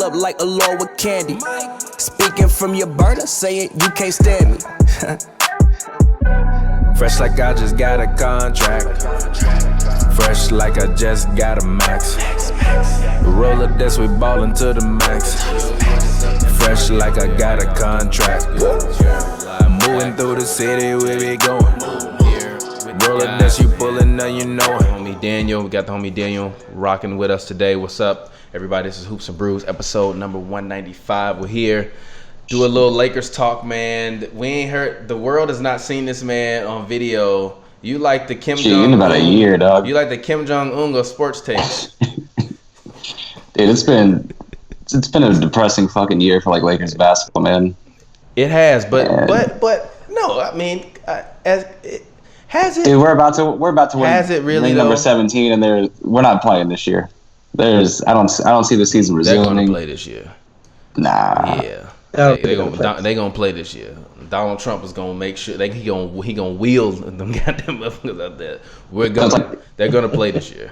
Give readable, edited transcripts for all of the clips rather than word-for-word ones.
up like a Lord with candy. Speaking from your burner, saying you can't stand me. Fresh like I just got a contract. Fresh like I just got a max. Roll of this, we ballin' to the max. Fresh like I got a contract. Moving through the city, we be going. Roll of this, you pullin', now you know it. Homie Daniel, we got the homie Daniel rocking with us today. What's up, everybody? This is Hoops and Brews, episode number 195. We're here. Do a little Lakers talk, man. We ain't heard. The world has not seen this man on video. You like the Kim Jong-un? In about a year, dog. You like the Kim Jong-un of sports takes? Dude, it's been a depressing fucking year for like Lakers basketball, man. It has, but no, I mean, has it? Dude, we're about to win. Has it really? Ring number 17, and we're not playing this year. I don't see the season resuming. They're gonna play this year. Nah. Yeah. They gonna play this year. Donald Trump is gonna make sure he gonna wield them goddamn motherfuckers out there. They're gonna play this year.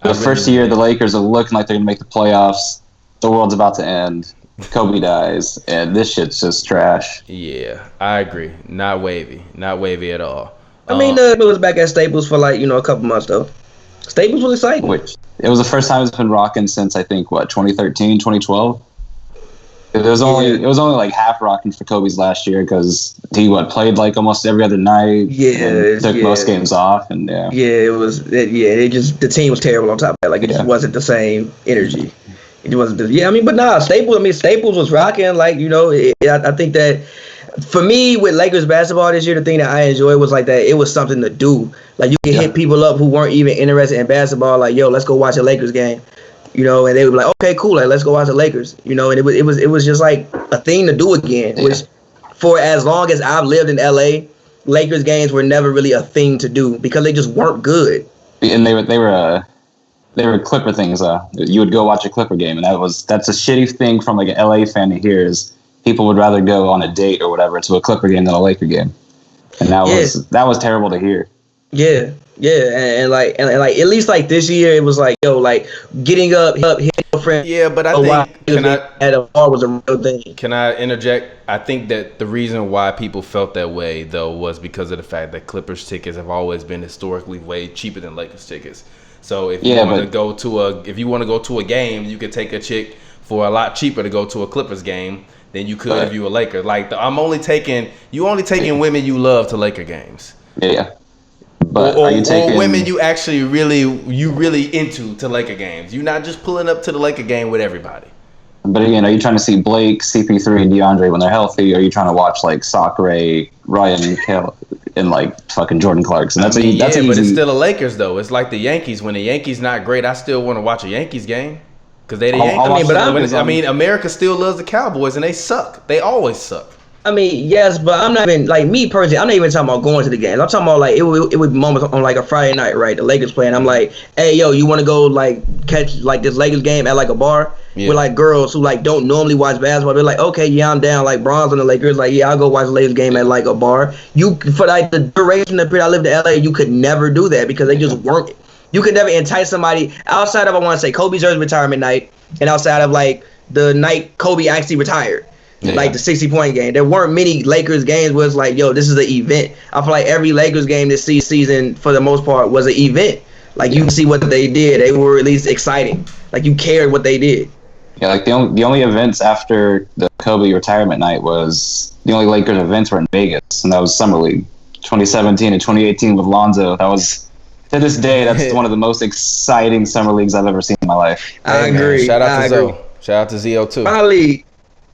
The first year the Lakers are looking like they're gonna make the playoffs. The world's about to end. Kobe dies, and this shit's just trash. Yeah, I agree. Not wavy at all. I mean, it was back at Staples for like a couple months though. Staples was exciting. Which it was the first time it's been rocking since I think 2013, 2012. It was only like half rocking for Kobe's last year because he played like almost every other night. Yeah, took most games off, and yeah. Yeah, it was. The team was terrible on top of that. Like it just wasn't the same energy. It wasn't. Staples was rocking. Like I think that for me with Lakers basketball this year, the thing that I enjoyed was like that it was something to do. Like you could hit people up who weren't even interested in basketball. Like let's go watch a Lakers game. And they would be like, okay, cool, like let's go watch the Lakers, and it was just like a thing to do again. Yeah. Which, for as long as I've lived in LA, Lakers games were never really a thing to do because they just weren't good. And they were Clipper things. You would go watch a Clipper game, and that's a shitty thing from like an LA fan to hear is people would rather go on a date or whatever to a Clipper game than a Laker game, and that was terrible to hear. Yeah. Yeah, and at least like this year, it was like getting up, hitting your friend. Yeah, but I think at a bar was a real thing. Can I interject? I think that the reason why people felt that way though was because of the fact that Clippers tickets have always been historically way cheaper than Lakers tickets. So if you want to go to a game, you could take a chick for a lot cheaper to go to a Clippers game than you could if you were a Laker. Like you only taking women you love to Laker games. Yeah. But or women you actually really into to Laker games. You're not just pulling up to the Laker game with everybody. But again, are you trying to see Blake, CP3, and DeAndre when they're healthy? Or are you trying to watch like Sakura, Ryan Kell, and like fucking Jordan Clarkson? But it's still a Lakers though. It's like the Yankees. When the Yankees not great, I still want to watch a Yankees game because they the Yankees. America still loves the Cowboys and they suck. They always suck. I mean, yes, but I'm not even, like, me personally, I'm not even talking about going to the games. I'm talking about, like, it would be moments on, like, a Friday night, right? The Lakers playing. I'm like, hey, yo, you want to go, like, catch, like, this Lakers game at, like, a bar with, like, girls who, like, don't normally watch basketball. They're like, okay, yeah, I'm down. Like, Bronze on the Lakers. Like, yeah, I'll go watch the Lakers game at, like, a bar. For, like, the duration of the period I lived in L.A., you could never do that because they just weren't. You could never entice somebody outside of, I want to say, Kobe's retirement night and outside of, like, the night Kobe actually retired. Yeah. Like the 60-point game. There weren't many Lakers games where it's like, yo, this is an event. I feel like every Lakers game this season, for the most part, was an event. Like, you can see what they did. They were at least exciting. Like, you cared what they did. Yeah, like, the only events after the Kobe retirement night was the only Lakers events were in Vegas, and that was Summer League. 2017 and 2018 with Lonzo. That was, to this day, that's one of the most exciting Summer Leagues I've ever seen in my life. I agree. Shout out to Zo. Shout out to Zo, too.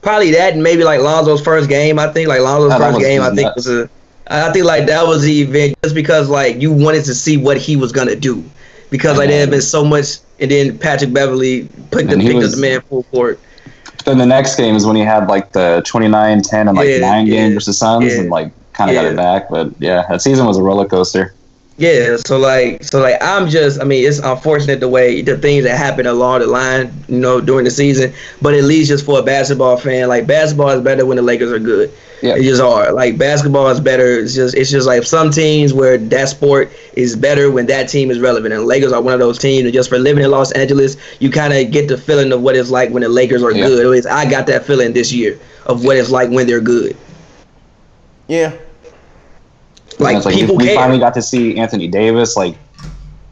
Probably that, and maybe like Lonzo's first game. I think like Lonzo's first game. I think like that was the event just because like you wanted to see what he was gonna do because like there had been so much, and then Patrick Beverly picked up the man full court. Then the next game is when he had like the 29-10 and like 9 game versus Suns and like kind of got it back. But yeah, that season was a roller coaster. Yeah, so I'm just, I mean, it's unfortunate the things that happen along the line, during the season, but at least just for a basketball fan, like basketball is better when the Lakers are good. Yeah. It just are. Like basketball is better. It's just like some teams where that sport is better when that team is relevant. And the Lakers are one of those teams. And just for living in Los Angeles, you kind of get the feeling of what it's like when the Lakers are good. At least I got that feeling this year of what it's like when they're good. Yeah. Like people we finally got to see Anthony Davis. Like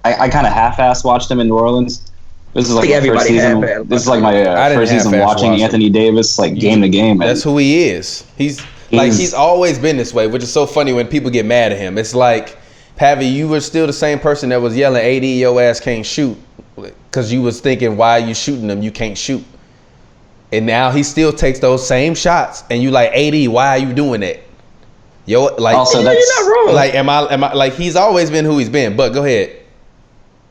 I kind of half-assed watched him in New Orleans. This is like my first season. This is like my first season watching Anthony Davis like game to game. That's who he is. He's always been this way, which is so funny when people get mad at him. It's like, Pavy, you were still the same person that was yelling, AD, your ass can't shoot, because you was thinking, why are you shooting them? You can't shoot. And now he still takes those same shots, and you like, AD, why are you doing that? Yo, like, also, you're not wrong. Like, am I like, he's always been who he's been. But go ahead.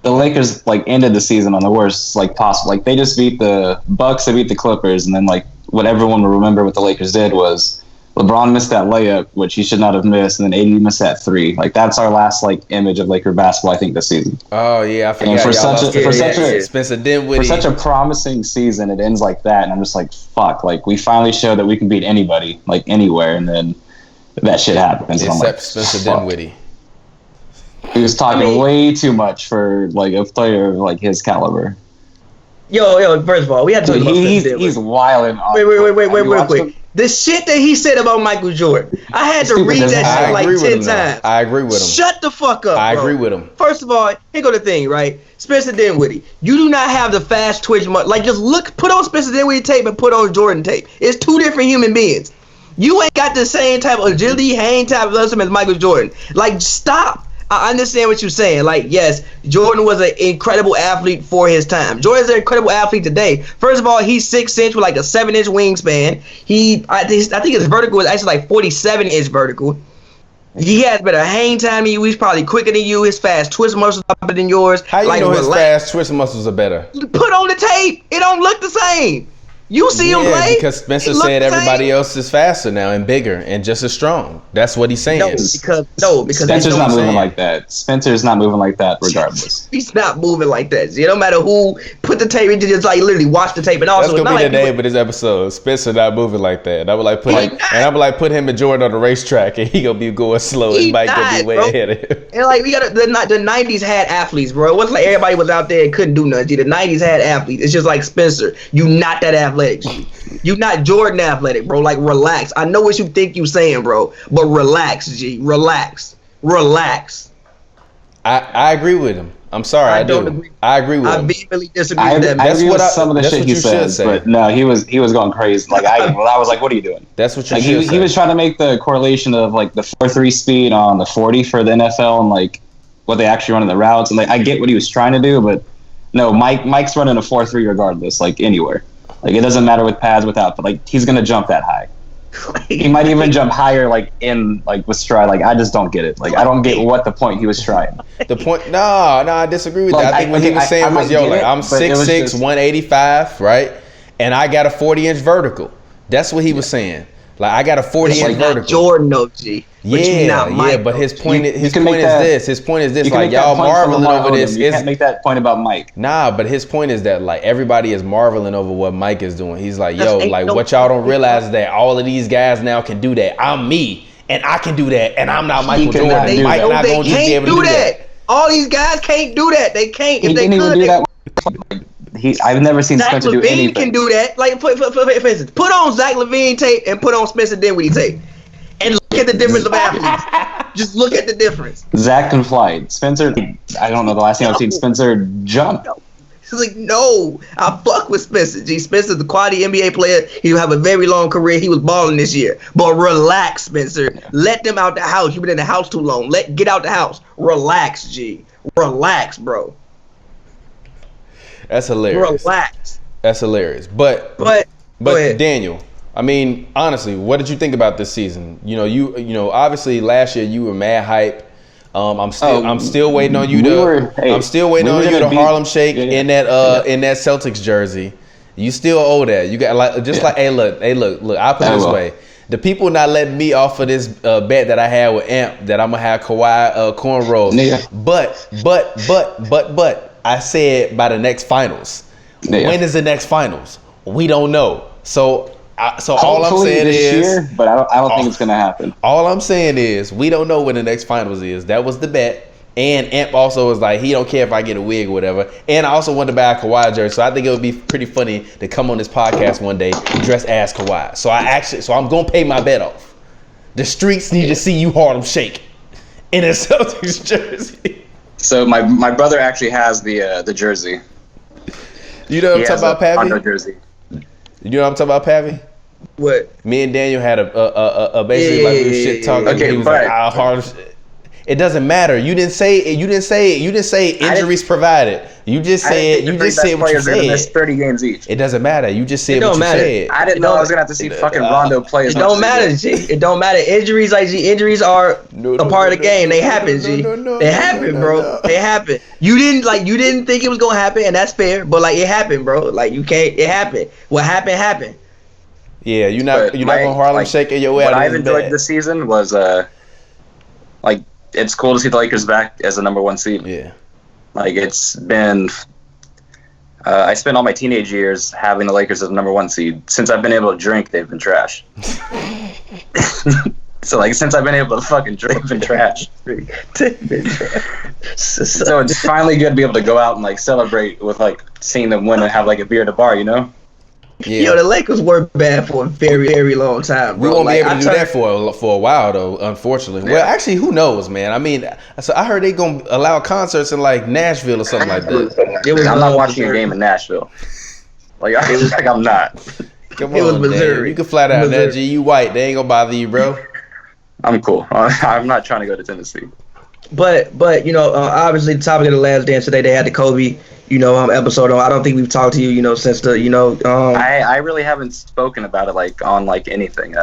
The Lakers like ended the season on the worst like possible. Like they just beat the Bucks, they beat the Clippers, and then like what everyone will remember what the Lakers did was LeBron missed that layup, which he should not have missed, and then AD missed that three. Like that's our last like image of Laker basketball, I think, this season. Oh yeah, I forgot. And Spencer Dinwiddie. For such a promising season, it ends like that, and I'm just like, fuck. Like we finally showed that we can beat anybody, like anywhere, and then that shit happens. Except like, Spencer Dinwiddie. He was talking way too much for like a player of like his caliber. Yo, first of all, we had to talk about Spencer Dinwiddie. He's wilding. Wait, real quick. The shit that he said about Michael Jordan, I had to read that shit like 10 times. I agree with him. Shut the fuck up, I bro. agree with him. First of all, here go the thing, right? Spencer Dinwiddie, you do not have the fast twitch. Like, just put on Spencer Dinwiddie tape and put on Jordan tape. It's two different human beings. You ain't got the same type of agility, hang type of as Michael Jordan. Like, stop. I understand what you're saying. Like, yes, Jordan was an incredible athlete for his time. Jordan's an incredible athlete today. First of all, he's 6'6" with like a 7-inch wingspan. I think his vertical is actually like 47-inch vertical. He has better hang time than you. He's probably quicker than you. His fast twist muscles are better than yours. How you know his fast twist muscles are better? Put on the tape. It don't look the same. You see him play? Because Spencer said everybody else is faster now and bigger and just as strong. That's what he's saying. No, because Spencer's not moving like that. Spencer's not moving like that regardless. He's not moving like that. No matter who put the tape, into just like literally watch the tape. And also, that's gonna be the name of this episode. Spencer not moving like that. And I would like put him and Jordan on the racetrack, and he gonna be going slow. And Mike gonna be way ahead of him. And like we got the '90s had athletes, bro. It wasn't like everybody was out there and couldn't do nothing. The '90s had athletes. It's just like Spencer. You not that athletic. You not Jordan athletic, bro. Like, relax. I know what you think you saying, bro, but relax, G. Relax. I agree with him. I'm sorry, I do. Agree. I agree with him. I vehemently disagree with that. I agree with some of the shit he says, but no, he was going crazy. Like I was like, what are you doing? That's what you he was trying to make the correlation of like the 4.3 speed on the 40 for the NFL and like what they actually run in the routes, and like I get what he was trying to do, but no, Mike's running a 4.3 regardless, like anywhere. Like it doesn't matter with pads, without, but like he's gonna jump that high. He might even jump higher, like in like with stride. Like I just don't get it. Like I don't get what the point he was trying. The point? No, I disagree with that. I think what he was saying was, yo, like I'm 6'6", 185, right? And I got a 40-inch vertical. That's what he was saying. Like I got a 40-inch vertical. Jordan OG. But his point is this. His point is this. Like y'all marveling over this. You can't make that point about Mike. Nah, but his point is that like everybody is marveling over what Mike is doing. He's like, yo, like what y'all don't realize is that all of these guys now can do that. I'm me, and I can do that, and I'm not Michael Jordan. Mike not gonna just be able to do that. All these guys can't do that. They can't. If they could, I've never seen Spencer do anything. Can do that. Like for instance, put on Zach LaVine tape and put on Spencer Dinwiddie tape, and look at the difference of athletes. Just look at the difference. Zach can fly. Spencer, I don't know the last time I've seen Spencer jump. He's like, no, I fuck with Spencer. Spencer's a quality NBA player. He'll have a very long career. He was balling this year. But relax, Spencer. Let them out the house. You've been in the house too long. Get out the house. Relax, G. Relax, bro. That's hilarious. Relax. That's hilarious. But Daniel, I mean, honestly, what did you think about this season? You know, obviously last year you were mad hype. I'm still waiting on you to Harlem Shake in that Celtics jersey. You still owe that. You got like hey look, I'll put it this way. The people not letting me off of this bet that I had with Amp that I'm gonna have Kawhi cornrows. Yeah. But I said by the next finals. Yeah. When is the next finals? We don't know. So all I'm saying this is, year, but I don't think it's gonna happen. All I'm saying is we don't know when the next finals is. That was the bet. And Amp also was like, he don't care if I get a wig or whatever. And I also wanted to buy a Kawhi jersey, so I think it would be pretty funny to come on this podcast one day dressed as Kawhi. So I'm gonna pay my bet off. The streets need to see you Harlem Shake in a Celtics jersey. So my brother actually has the jersey. You know what I'm talking about, Pavy? Rondo jersey. You know what I'm talking about, Pavy? What? Me and Daniel had a basically like we were shit talking. Okay, he was but like, Harlem. It doesn't matter. You didn't say injuries provided. You just said what you said. Miss 30 games each. It doesn't matter. You just said what you said. I didn't know I was gonna have to see fucking Rondo play. It don't matter, G. It don't matter. Injuries, like G. Injuries are a part of the game. They happen, G. They happen, bro. They happen. You didn't think it was gonna happen, and that's fair. But like it happened, bro. Like you can't. It happened. What happened. Yeah, you're not gonna Harlem Shake your way out of What I've enjoyed this season was like. It's cool to see the Lakers back as the number 1 seed. Yeah. Like, it's been... I spent all my teenage years having the Lakers as the number 1 seed. Since I've been able to drink, they've been trash. So, like, since I've been able to fucking drink, they've been trash. So it's finally good to be able to go out and, like, celebrate with, like, seeing them win and have, like, a beer at a bar, you know? Yeah. Yo, the Lakers were bad for a very, very long time, bro. We won't be able to do that for a while, though, unfortunately. Yeah. Well, actually, who knows, man? I mean, so I heard they going to allow concerts in, like, Nashville or something like that. I'm not watching a game in Nashville. Like, I'm not. Come on, it was Missouri. Man. You can fly down there, G. You white. They ain't going to bother you, bro. I'm cool. I'm not trying to go to Tennessee. But obviously, the topic of the Last Dance today, they had the Kobe, episode on. I don't think we've talked to you, since the, I really haven't spoken about it, like, on, like, anything.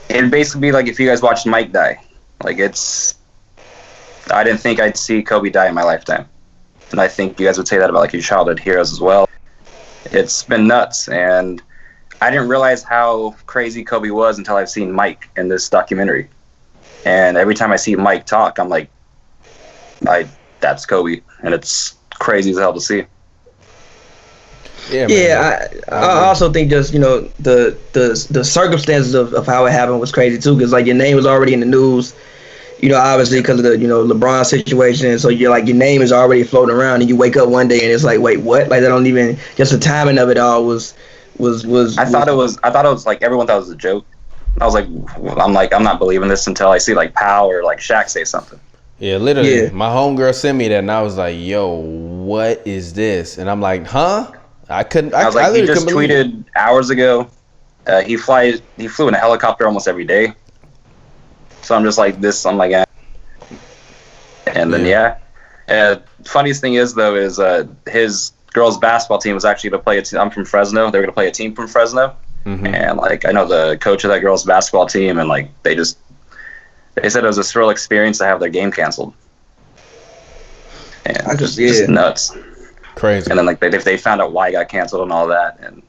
It'd basically be like if you guys watched Mike die. Like, I didn't think I'd see Kobe die in my lifetime. And I think you guys would say that about, like, your childhood heroes as well. It's been nuts, and I didn't realize how crazy Kobe was until I've seen Mike in this documentary. And every time I see Mike talk, I'm like, that's Kobe, and it's crazy as hell to see. Yeah, I also think just the circumstances of how it happened was crazy too, because like your name was already in the news, obviously because of the LeBron situation, so you're like your name is already floating around, and you wake up one day and it's like, wait, what? Like they don't even, just the timing of it all was. I thought it was like everyone thought it was a joke. I was like, I'm not believing this until I see like Powell or like Shaq say something. Yeah, literally. Yeah. My homegirl sent me that, and I was like, "Yo, what is this?" And I'm like, "Huh?" I was like, he just tweeted hours ago. He flew in a helicopter almost every day. So I'm just like this. I'm like, and then funniest thing is though is his girls basketball team was actually going to play a team. I'm from Fresno. They were going to play a team from Fresno, and like I know the coach of that girls basketball team, and like they said it was a surreal experience to have their game canceled. And just nuts. Crazy. And then like they found out why it got canceled and all that. And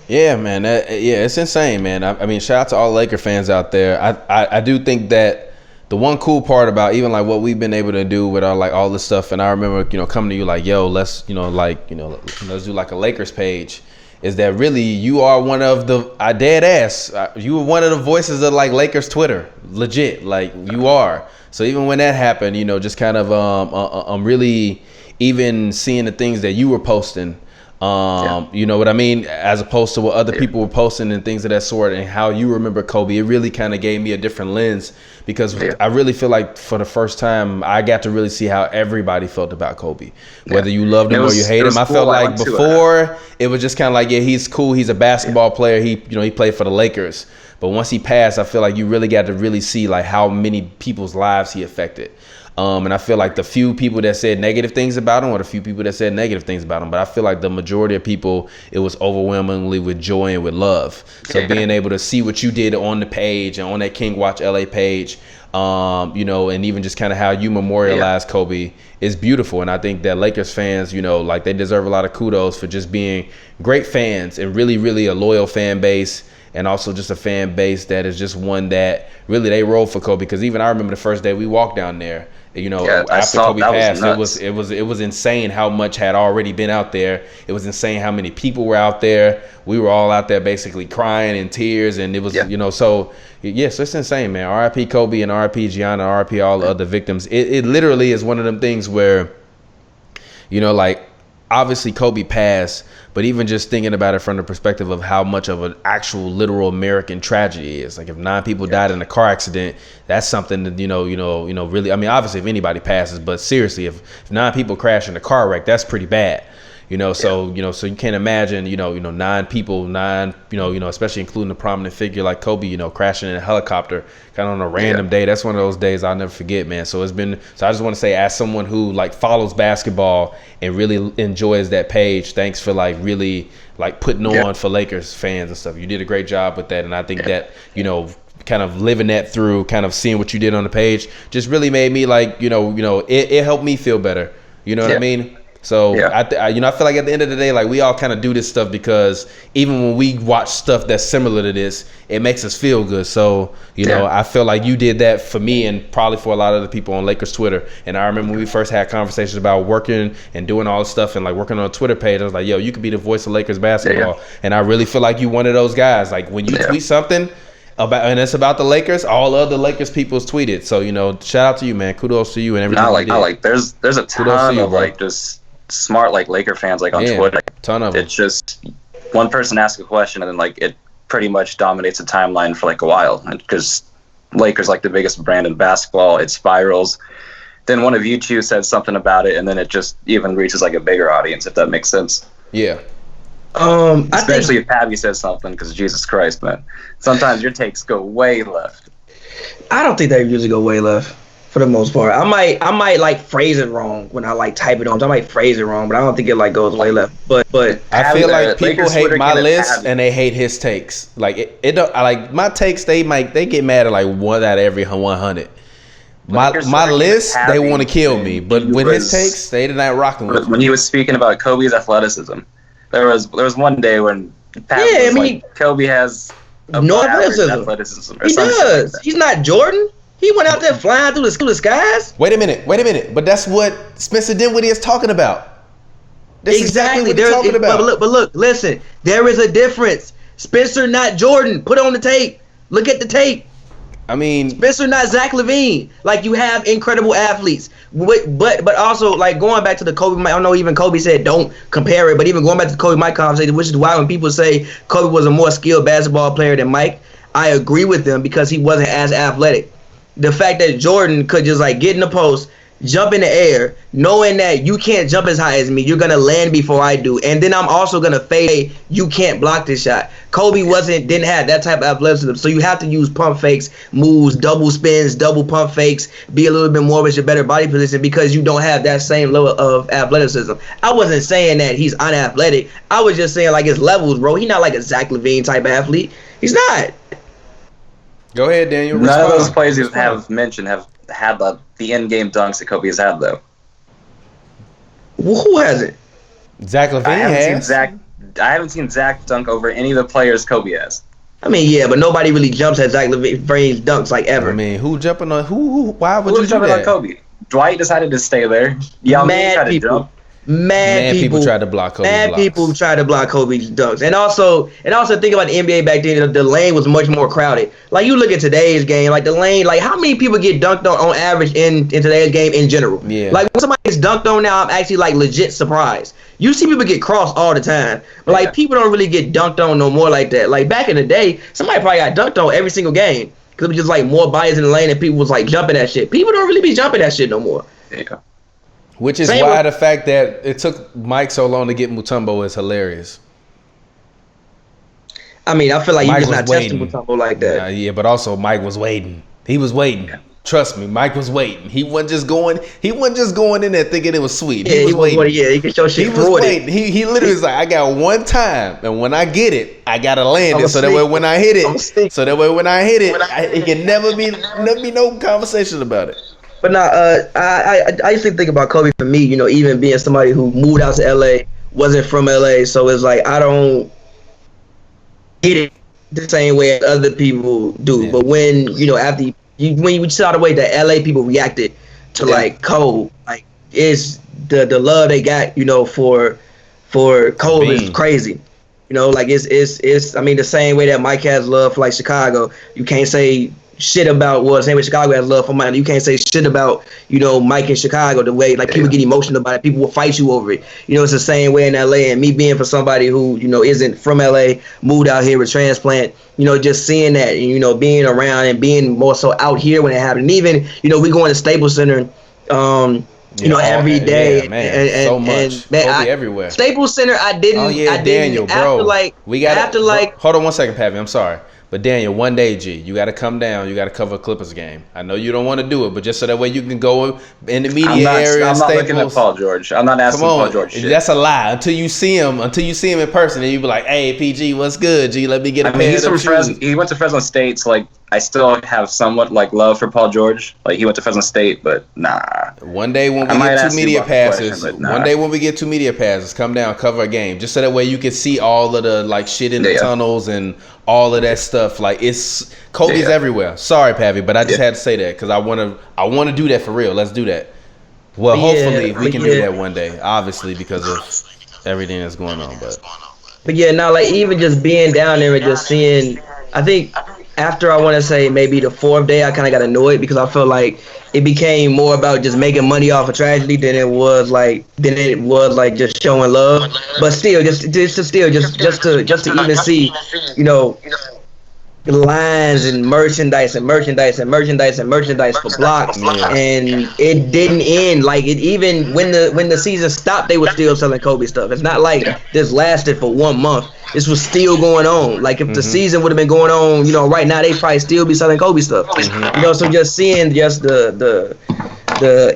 yeah, man. It's insane, man. I mean, shout out to all Laker fans out there. I do think that the one cool part about even like what we've been able to do with our like all this stuff, and I remember coming to you like, yo, let's let's do like a Lakers page. Is that really you are one of the dead ass? You were one of the voices of like Lakers Twitter, legit. Like you are. So even when that happened, just kind of I'm really even seeing the things that you were posting. You know what I mean? As opposed to what other people were posting and things of that sort, and how you remember Kobe, it really kind of gave me a different lens, because I really feel like for the first time I got to really see how everybody felt about Kobe, whether you loved him or you hate him. I felt like before it was just kind of like, yeah, he's cool, he's a basketball player, he played for the Lakers, but once he passed, I feel like you really got to really see like how many people's lives he affected. And I feel like the few people that said negative things about him, or the few people that said negative things about him, but I feel like the majority of people, it was overwhelmingly with joy and with love. So being able to see what you did on the page and on that King Watch LA page, you know, and even just kind of how you memorialize Kobe is beautiful. And I think that Lakers fans, you know, like they deserve a lot of kudos for just being great fans and really, really a loyal fan base. And also just a fan base that is just one that really they roll for Kobe. Because even I remember the first day we walked down there, you know, after Kobe passed, it was insane how much had already been out there. It was insane how many people were out there. We were all out there basically crying in tears, and it was you know, so yes, it's insane, man. R.I.P. Kobe and R.I.P. Gianna, R.I.P. all the other victims. It literally is one of them things where, you know, like obviously Kobe passed, but even just thinking about it from the perspective of how much of an actual literal American tragedy is. Like if 9 people died in a car accident, that's something that, you know, really, I mean, obviously if anybody passes, but seriously, if 9 people crash in a car wreck, that's pretty bad. You know, so so you can't imagine, you know, 9 people, especially including a prominent figure like Kobe, you know, crashing in a helicopter kind of on a random day. That's one of those days I'll never forget, man. So I just want to say, as someone who like follows basketball and really enjoys that page, thanks for like really like putting on for Lakers fans and stuff. You did a great job with that, and I think that, you know, kind of living that through, kind of seeing what you did on the page, just really made me like, you know, it helped me feel better. You know what I mean? So I feel like at the end of the day, like we all kind of do this stuff because even when we watch stuff that's similar to this, it makes us feel good. So, you know, I feel like you did that for me and probably for a lot of the people on Lakers Twitter. And I remember when we first had conversations about working and doing all this stuff and like working on a Twitter page, I was like, yo, you could be the voice of Lakers basketball. And I really feel like you one of those guys. Like when you tweet something and it's about the Lakers, all other Lakers people's tweeted. So, you know, shout out to you, man. Kudos to you and everything. There's a ton of like just smart like Laker fans like on Twitter. Ton of them. It's just one person asks a question and then like it pretty much dominates the timeline for like a while, because Lakers like the biggest brand in basketball. It spirals. Then one of you two says something about it, and then it just even reaches like a bigger audience, if that makes sense. Yeah. Especially if Pavy says something, because Jesus Christ, man, sometimes your takes go way left. I don't think they usually go way left. For the most part, I might like phrase it wrong when I like type it on. So I might phrase it wrong, but I don't think it like goes way left. But I feel like people hate my list and they hate his takes. Like it don't. I like my takes. They get mad at like 1 out of every 100. My list, they want to kill me. But with his takes, they not rocking with me. When he was speaking about Kobe's athleticism, there was one day when Kobe has no athleticism. He does. Like he's not Jordan. He went out there flying through the skies. Wait a minute. But that's what Spencer Dinwiddie is talking about. That's exactly what he's talking about. But look, listen. There is a difference. Spencer, not Jordan. Put on the tape. Look at the tape. I mean, Spencer, not Zach LaVine. Like, you have incredible athletes. But also, like, going back to the Kobe, I don't know, even Kobe said don't compare it. But even going back to the Kobe Mike conversation, which is why when people say Kobe was a more skilled basketball player than Mike, I agree with them because he wasn't as athletic. The fact that Jordan could just like get in the post, jump in the air, knowing that you can't jump as high as me, you're gonna land before I do, and then I'm also gonna fade. You can't block this shot. Kobe didn't have that type of athleticism, so you have to use pump fakes, moves, double spins, double pump fakes, be a little bit more with your better body position because you don't have that same level of athleticism. I wasn't saying that he's unathletic. I was just saying like his levels, bro. He's not like a Zach LaVine type of athlete. He's not. Go ahead, Daniel. None of those players you have mentioned have had the end-game dunks that Kobe has had, though. Well, who has it? Zach LaVine has. I haven't seen Zach dunk over any of the players Kobe has. I mean, yeah, but nobody really jumps at Zach LaVine's dunks like ever. I mean, who jumping on who? Why would you do jumping that? on Kobe? Dwight decided to stay there. Mad people. Mad people tried to block Kobe's Mad blocks. people tried to block Kobe's dunks. And also think about the NBA back then, the lane was much more crowded. Like, you look at today's game, like the lane, like how many people get dunked on average in today's game in general? Yeah. Like when somebody gets dunked on now, I'm actually like legit surprised. You see people get crossed all the time. But like people don't really get dunked on no more like that. Like back in the day, somebody probably got dunked on every single game. Because it was just like more bodies in the lane and people was like jumping that shit. People don't really be jumping that shit no more. Yeah. Which is why the fact that it took Mike so long to get Mutombo is hilarious. I mean, I feel like Mike you just not testing Mutombo like that. Yeah, but also Mike was waiting. He was waiting. Trust me, Mike was waiting. He wasn't just going in there thinking it was sweet. Yeah, he was waiting. Yeah, he could show shit. He was waiting. He literally was like, I got one time, and when I get it, I gotta land it. So that way when I hit it, it can never be no conversation about it. But nah, I used to think about Kobe for me, even being somebody who moved out to LA, wasn't from LA, so it's like I don't get it the same way as other people do. Yeah. But when when you saw the way that LA people reacted to like Cole, like it's the love they got, for Cole is crazy. Like it's I mean the same way that Mike has love for like Chicago. You can't say shit about the same way Chicago has love for Mike. You can't say shit about Mike in Chicago. The way like people get emotional about it, people will fight you over it. It's the same way in LA. And me being for somebody who isn't from LA, moved out here with transplant. Just seeing that and being around and being more so out here when it happened. And even we go in the Staples Center. Every day, and so much. Man, everywhere. Staples Center, I didn't. Daniel, bro. After hold on one second, Pavy. I'm sorry. But Daniel, one day, G, you got to come down. You got to cover a Clippers game. I know you don't want to do it, but just so that way you can go in the media area. I'm not looking at Paul George. I'm not asking Paul George shit. That's a lie. Until you see him in person, and you be like, "Hey, PG, what's good, G? Let me get a pair of shoes." Fresno. He went to Fresno State, so like I still have somewhat like love for Paul George. Like he went to Fresno State, but nah. One day when we get 2 media passes, come down, cover a game, just so that way you can see all of the like shit in the tunnels and all of that stuff. Like it's Kobe's everywhere. Sorry, Pavy, but I just had to say that because I want to do that for real. Let's do that. Well, hopefully we can do that one day. Obviously, because of everything that's going on, but yeah, now like even just being down there and just seeing, I think after I want to say maybe the 4th day, I kind of got annoyed because I felt like it became more about just making money off of tragedy than it was like just showing love. But still, just to even see, lines and merchandise for blocks, and it didn't end. Like it even when the season stopped, they were still selling Kobe stuff. It's not like this lasted for 1 month. This was still going on. Like if the season would have been going on, right now they probably still be selling Kobe stuff. So just seeing just the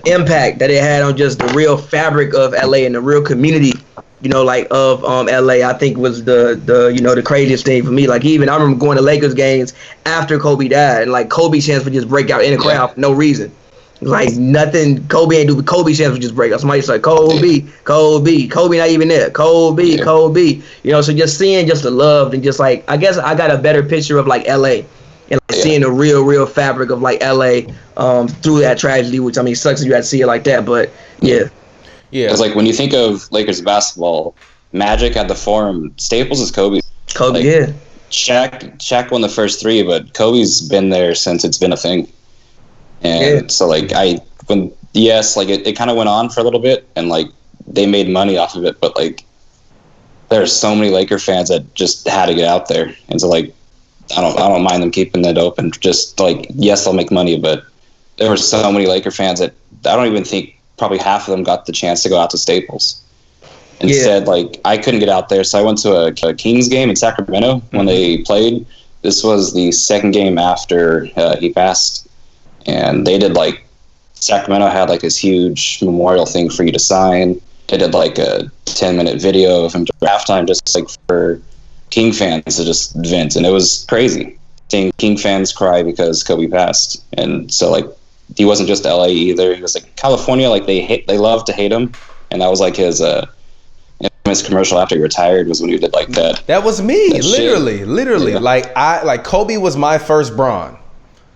impact that it had on just the real fabric of LA and the real community, of LA, I think was the craziest thing for me. Like even I remember going to Lakers games after Kobe died, and like Kobe chants would just break out in the crowd for no reason. Like nothing Kobe ain't do, but Kobe chants would just break out. Somebody's like Kobe not even there. Kobe. So just seeing just the love and just like I guess I got a better picture of like LA and like seeing the real fabric of like LA through that tragedy, which I mean sucks if you had to see it like that, but yeah. Yeah, it's like when you think of Lakers basketball, Magic at the Forum, Staples is Kobe. Yeah. Shaq won the first 3, but Kobe's been there since it's been a thing. And so like it kind of went on for a little bit, and like they made money off of it, but like there's so many Laker fans that just had to get out there, and so like I don't mind them keeping it open. Just like yes, they'll make money, but there were so many Laker fans that I don't even think. Probably half of them got the chance to go out to Staples. Instead, like I couldn't get out there, so I went to a Kings game in Sacramento when they played. This was the second game after he passed, and they did like Sacramento had like this huge memorial thing for you to sign. They did like a 10-minute video of him during halftime, just like for King fans to just vent, and it was crazy seeing King fans cry because Kobe passed, and so like. He wasn't just LA either. He was like California. Like they love to hate him, and that was like his infamous commercial after he retired was when he did like that. That was me, literally. Yeah. Like Kobe was my first Bron.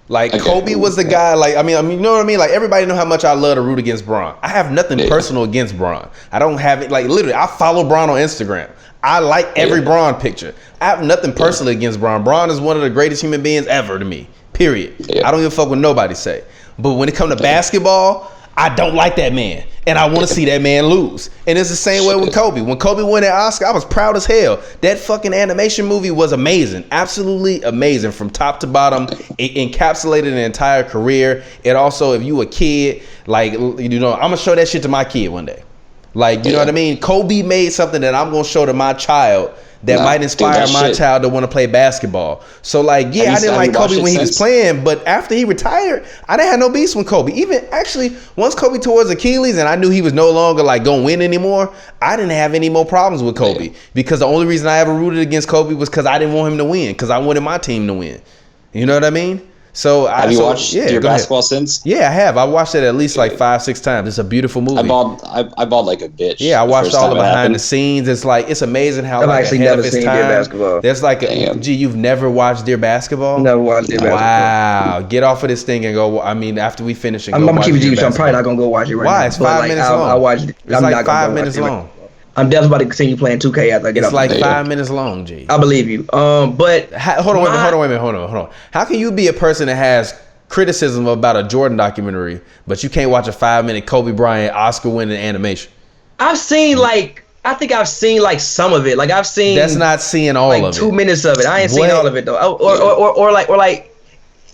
Like Kobe was the guy. Like I mean, you know what I mean. Like everybody know how much I love to root against Bron. I have nothing personal against Bron. I don't have it. Like literally, I follow Bron on Instagram. I like every Bron picture. I have nothing personally against Bron. Bron is one of the greatest human beings ever to me. Period. Yeah. I don't give a fuck what nobody say. But when it comes to basketball, I don't like that man. And I want to see that man lose. And it's the same way with Kobe. When Kobe won that Oscar, I was proud as hell. That fucking animation movie was amazing. Absolutely amazing from top to bottom. It encapsulated an entire career. It also, if you a kid, like, I'm going to show that shit to my kid one day. Like, you know what I mean? Kobe made something that I'm going to show to my child that might inspire my child to want to play basketball. So like, yeah, I didn't like Kobe when he was playing, but after he retired, I didn't have no beefs with Kobe. Even actually, once Kobe tore his Achilles and I knew he was no longer like gonna win anymore, I didn't have any more problems with Kobe because the only reason I ever rooted against Kobe was because I didn't want him to win, because I wanted my team to win. You know what I mean? So have you watched your basketball since? Yeah, I have. I watched it at least like 5-6 times. It's a beautiful movie. I bought like a bitch. Yeah, I watched all the behind the scenes. It's like, it's amazing how I've like actually never seen Dear Basketball. There's like you've never watched Dear Basketball? Never watched Dear Basketball. Wow. Get off of this thing and go. I mean, after we finish and I'm gonna keep it to you, so I'm probably not gonna go watch it right now. Why? It's 5 minutes long. I'll watch it. It's like 5 minutes long. I'm definitely about to continue playing 2K after I get off. It's like 5 minutes long, G. I believe you. But hold on. How can you be a person that has criticism about a Jordan documentary, but you can't watch a 5-minute Kobe Bryant Oscar-winning animation? I've seen I think I've seen like some of it. Like I've seen. That's not seeing all of it. 2 minutes of it. I ain't seen all of it though. Or like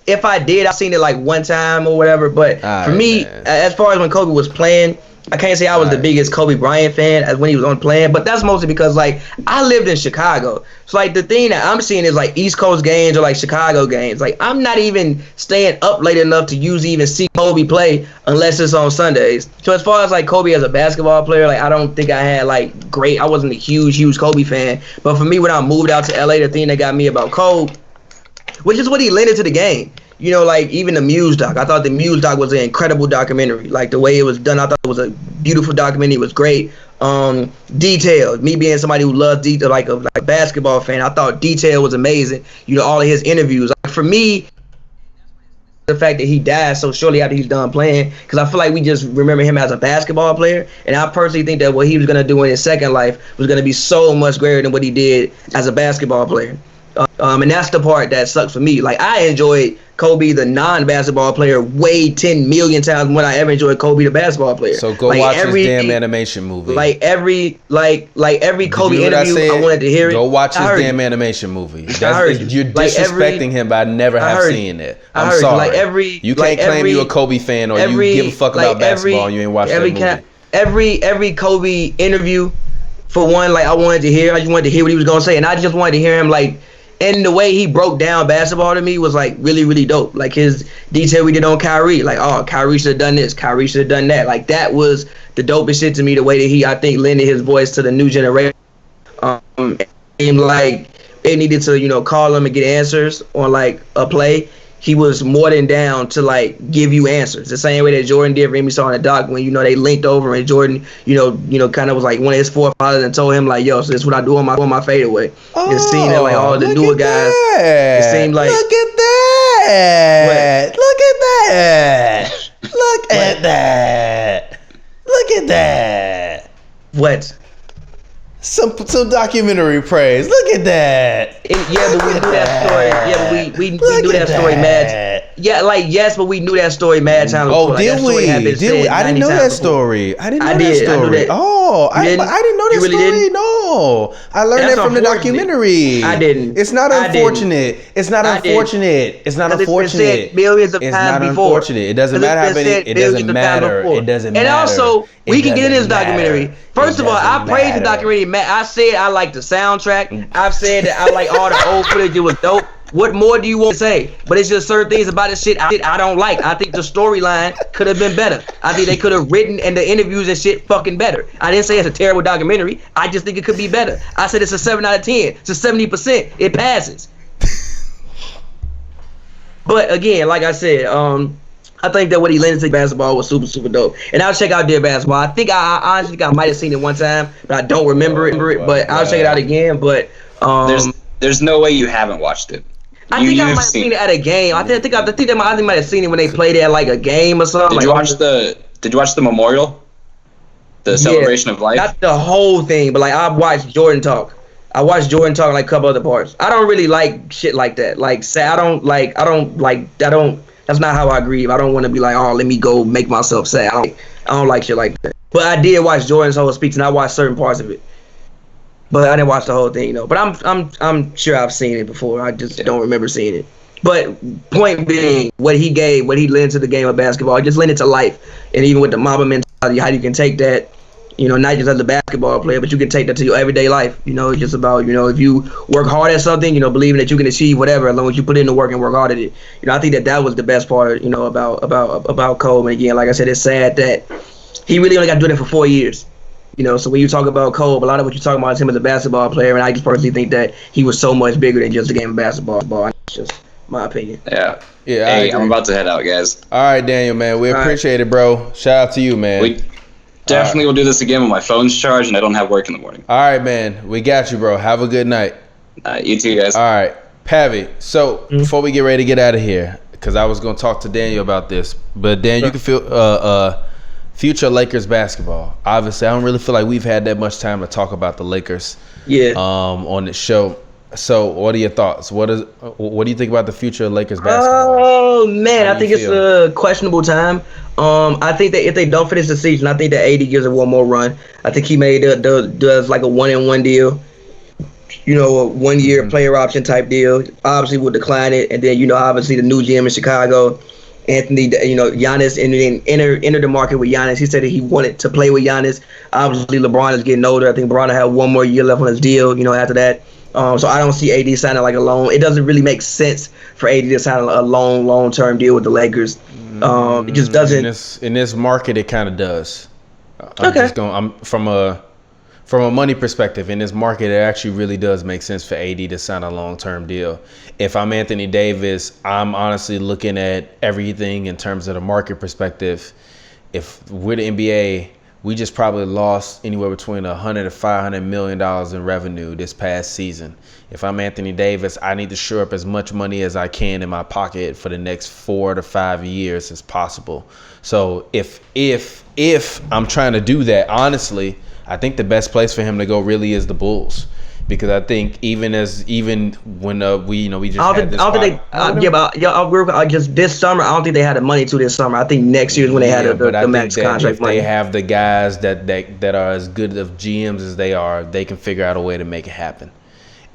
if I did, I've seen it like one time or whatever. But for me, as far as when Kobe was playing, I can't say I was the biggest Kobe Bryant fan as when he was on playing, but that's mostly because like I lived in Chicago. So like the thing that I'm seeing is like East Coast games or like Chicago games. Like I'm not even staying up late enough to usually even see Kobe play unless it's on Sundays. So as far as like Kobe as a basketball player, like I don't think I had like I wasn't a huge Kobe fan. But for me, when I moved out to LA, the thing that got me about Kobe, which is what he lent into the game. You know, like even the Muse doc. I thought the Muse doc was an incredible documentary. Like the way it was done, I thought it was a beautiful documentary. It was great. Detail. Me being somebody who loves detail, like a basketball fan, I thought Detail was amazing. You know, all of his interviews. Like, for me, the fact that he died so shortly after he's done playing, because I feel like we just remember him as a basketball player, and I personally think that what he was gonna do in his second life was gonna be so much greater than what he did as a basketball player. And that's the part that sucks for me. Like I enjoyed Kobe, the non-basketball player, way 10 million times more than I ever enjoyed Kobe, the basketball player. So go watch his damn animation movie. Like every Kobe interview, I wanted to hear it. Go watch his damn animation movie. You're disrespecting him by never have seen it. I'm sorry. You can't claim you a Kobe fan or you give a fuck about basketball and you ain't watched that movie. Every Kobe interview, for one, like I just wanted to hear what he was gonna say, and I just wanted to hear him like. And the way he broke down basketball to me was like really, really dope. Like his detail we did on Kyrie, like, oh, Kyrie should have done this, Kyrie should have done that. Like that was the dopest shit to me. The way that he, I think, lended his voice to the new generation. And like they needed to, you know, call him and get answers on like a play. He was more than down to like give you answers. The same way that Jordan did for him. We saw in the doc when, you know, they linked over and Jordan, you know, kind of was like one of his forefathers and told him like, yo, so this is what I do on my fadeaway. And seeing that like all the newer guys, it seemed like look at that. Look at that. Look at that. Look at that. What? Some documentary praise. Look at that. Yeah, but we knew that story. Yeah, but we knew that story mad. Yeah, like yes, but we knew that story mad times before. Oh, did we? Did we? I didn't know that story. I didn't know that story. Oh, I didn't know that story. No, I learned that from the documentary. I didn't. It's not unfortunate. It's not unfortunate. It's not unfortunate. Millions of times before. It doesn't matter how many. It doesn't matter. It doesn't matter. And also, we can get into this documentary. First of all, I praised the documentary. I said I like the soundtrack. I've said that I like all the old footage. It was dope. What more do you want to say? But it's just certain things about this shit I don't like. I think the storyline could have been better. I think they could have written and the interviews and shit fucking better. I didn't say it's a terrible documentary. I just think it could be better. I said it's a 7 out of 10. It's a 70%. It passes. But again, like I said, I think that what he lent to basketball was super, super dope. And I'll check out Dear Basketball. I think I honestly think I might have seen it one time, but I don't remember it. But I'll check it out again. But there's no way you haven't watched it. I think I might have seen it at a game. I think I might have seen it when they played it at like a game or something. Did you watch the memorial? The celebration of life? Not the whole thing, but like I watched Jordan talk. I watched Jordan talk like a couple other parts. I don't really like shit like that. Like say I don't like that's not how I grieve. I don't want to be like, oh, let me go make myself sad. I don't like shit like that. But I did watch Jordan's whole speech and I watched certain parts of it. But I didn't watch the whole thing, you know. But I'm sure I've seen it before. I just don't remember seeing it. But point being, what he lent to the game of basketball, just lent it to life. And even with the Mamba mentality, how you can take that not just as a basketball player, but you can take that to your everyday life. It's just about, if you work hard at something, believing that you can achieve whatever as long as you put in the work and work hard at it. I think that was the best part, about Kobe. And again, like I said, it's sad that he really only got to do that for 4 years. So when you talk about Kobe, a lot of what you're talking about is him as a basketball player, and I just personally think that he was so much bigger than just a game of basketball. That's just my opinion. Yeah. Hey, I'm about to head out, guys. All right, Daniel, man. We appreciate it, bro. Shout out to you, man. We definitely will do this again when my phone's charged and I don't have work in the morning. All right, man. We got you, bro. Have a good night. You too, guys. All right. Pavy, so before we get ready to get out of here, because I was going to talk to Daniel about this, but Dan, you can feel future Lakers basketball. Obviously, I don't really feel like we've had that much time to talk about the Lakers on the show. So, what are your thoughts? What do you think about the future of Lakers basketball? Oh man, I think it's a questionable time. I think that if they don't finish the season, I think that AD gives it one more run. I think he does like a 1-and-1 deal. A 1 year player option type deal. Obviously, we'll decline it, and then obviously the new GM in Chicago, Anthony, Giannis, and then enter the market with Giannis. He said that he wanted to play with Giannis. Obviously, LeBron is getting older. I think LeBron will have 1 more year left on his deal. After that. So I don't see AD signing like a loan. It doesn't really make sense for AD to sign a long-term deal with the Lakers. It just doesn't. In this market, it kind of does. Okay. From a money perspective, in this market, it actually really does make sense for AD to sign a long-term deal. If I'm Anthony Davis, I'm honestly looking at everything in terms of the market perspective. If we're the NBA, we just probably lost anywhere between $100 to $500 million in revenue this past season. If I'm Anthony Davis, I need to shore up as much money as I can in my pocket for the next 4 to 5 years as possible. So if I'm trying to do that, honestly, I think the best place for him to go really is the Bulls. Because I think even when we just had this. Just this summer, I don't think they had the money to this summer. I think next year is when they had the max contract money. If they have the guys that are as good of GMs as they are, they can figure out a way to make it happen.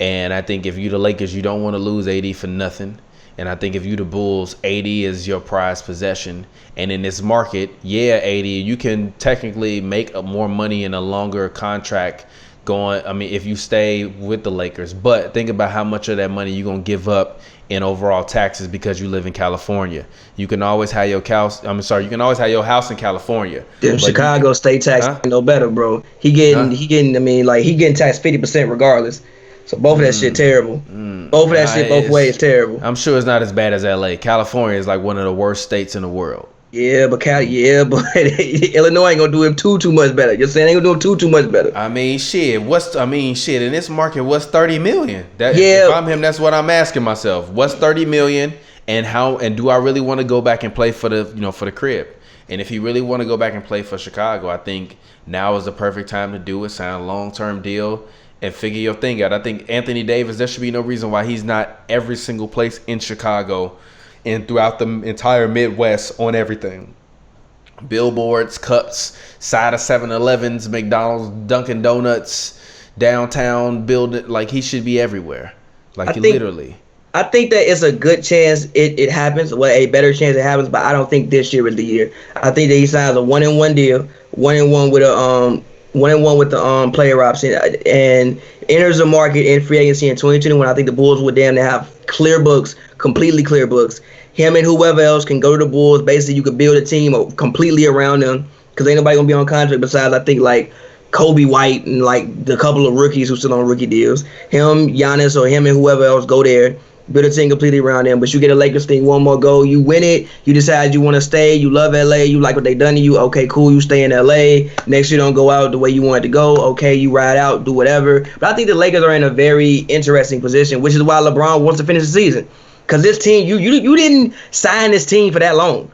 And I think if you're the Lakers, you don't want to lose AD for nothing. And I think if you're the Bulls, AD is your prized possession. And in this market, AD, you can technically make more money in a longer contract if you stay with the Lakers. But think about how much of that money you're going to give up in overall taxes because you live in California. You can always have your house. You can always have your house in California. Chicago state tax no better, bro. He getting taxed 50% regardless. So both of that shit terrible. Both of that shit both ways terrible. I'm sure it's not as bad as LA. California is like one of the worst states in the world. Yeah, but Illinois ain't gonna do him too much better. You're saying ain't gonna do him too much better. In this market, what's 30 million? If I'm him, that's what I'm asking myself. What's 30 million, and do I really want to go back and play for the crib? And if he really want to go back and play for Chicago, I think now is the perfect time to do it. Sign a long-term deal and figure your thing out. I think Anthony Davis, there should be no reason why he's not every single place in Chicago and throughout the entire Midwest on everything. Billboards, cups, side of 7-Elevens, McDonald's, Dunkin' Donuts, downtown building. Like, he should be everywhere. Literally. I think that it's a good chance it happens. Well, a better chance it happens, but I don't think this year is the year. I think that he signs a 1-and-1 deal, 1-and-1 with a 1-and-1 with the player option, and enters the market in free agency in 2021. I think the Bulls would damn near have clear books, completely clear books. Him and whoever else can go to the Bulls. Basically, you could build a team completely around them because ain't nobody gonna be on contract besides I think like Kobe White and like the couple of rookies who still on rookie deals. Him, Giannis, or him and whoever else go there. Build a team completely around them, but you get a Lakers thing, one more go, you win it, you decide you want to stay, you love LA, you like what they done to you, okay, cool, you stay in LA, next year don't go out the way you wanted to go, okay, you ride out, do whatever. But I think the Lakers are in a very interesting position, which is why LeBron wants to finish the season. Because this team, you didn't sign this team for that long.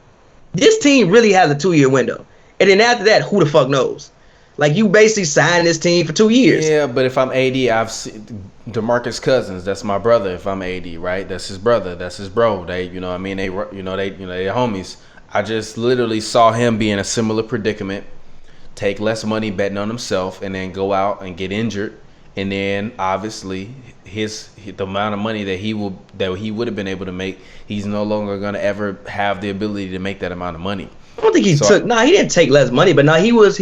This team really has a 2-year window. And then after that, who the fuck knows? Like, you basically signed this team for 2 years. Yeah, but if I'm AD, I've seen DeMarcus Cousins. That's my brother. If I'm AD, right? That's his brother. That's his bro. They, they homies. I just literally saw him be in a similar predicament, take less money betting on himself, and then go out and get injured. And then obviously the amount of money that he would have been able to make, he's no longer going to ever have the ability to make that amount of money. I don't think he took. Nah, he didn't take less money, but he was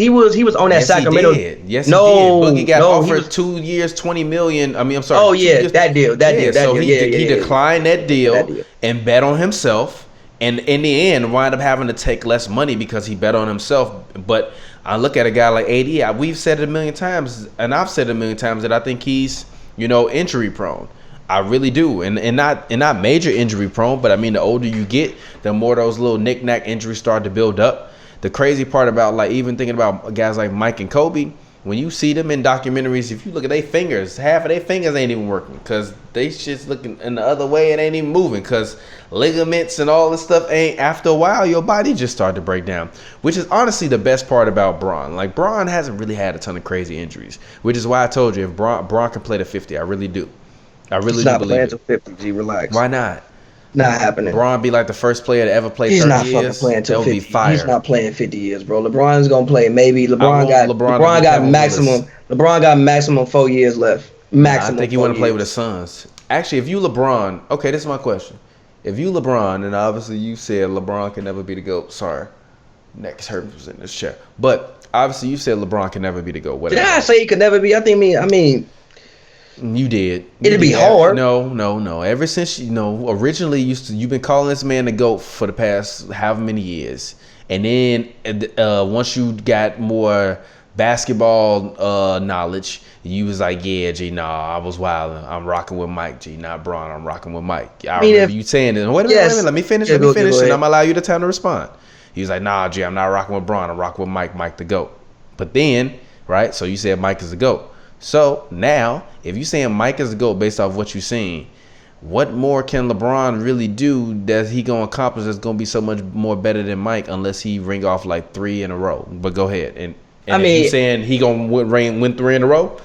on that Sacramento. He did. Yes, he did. Boogie got offered 2 years, $20 million. I mean, I'm sorry. Oh yeah, that deal. So he declined that deal and bet on himself, and in the end, wound up having to take less money because he bet on himself. But I look at a guy like AD. We've said it a million times, and I've said it a million times that I think he's injury prone. I really do, and not major injury prone, but I mean the older you get, the more those little knick-knack injuries start to build up. The crazy part about like even thinking about guys like Mike and Kobe, when you see them in documentaries, if you look at their fingers, half of their fingers ain't even working because they shit's looking in the other way and ain't even moving because ligaments and all this stuff ain't. After a while, your body just started to break down, which is honestly the best part about Bron. Like Bron hasn't really had a ton of crazy injuries, which is why I told you if Bron can play to 50, I really do. I really do believe it. He's not playing to 50, G. Relax. Why not? Not happening. LeBron be like the first player to ever play 30 years. He's not fucking playing till 50. Be fire. He's not playing 50 years, bro. LeBron's gonna play maybe. LeBron got maximum 4 years left. Maximum. I think he want to play with the Suns. Actually, if you LeBron, okay, this is my question. If you LeBron, and obviously you said LeBron can never be the GOAT. Sorry, next Herbs was in this chair, but obviously you said LeBron can never be the GOAT. Whatever. Did I say he could never be? I mean. You did. It'd be hard. No. Ever since originally you've been calling this man the GOAT for the past however many years, and then once you got more basketball knowledge, you was like, yeah, G, nah, I was wilding. I'm rocking with Mike, G, not Bron. I'm rocking with Mike. I remember you saying this. Wait a minute. Let me finish, and I'm gonna allow you the time to respond. He was like, nah, G, I'm not rocking with Bron. I'm rocking with Mike the GOAT. But then, right? So you said Mike is the GOAT. So now, if you're saying Mike is the GOAT based off what you're seeing, what more can LeBron really do that he gonna accomplish that's gonna be so much more better than Mike unless he ring off like 3 in a row? But go ahead. And I mean, you saying he gonna win 3 in a row?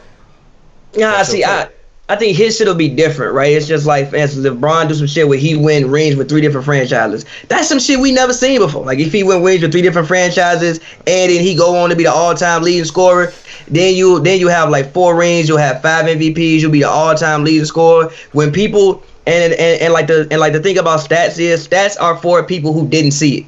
Nah, see, I think his shit'll be different, right? It's just like, for instance, if Bron do some shit where he win rings with 3 different franchises, that's some shit we never seen before. Like if he win rings with 3 different franchises and then he go on to be the all-time leading scorer, then you have like 4 rings, you'll have 5 MVPs, you'll be the all-time leading scorer. When people and like the thing about stats is stats are for people who didn't see it.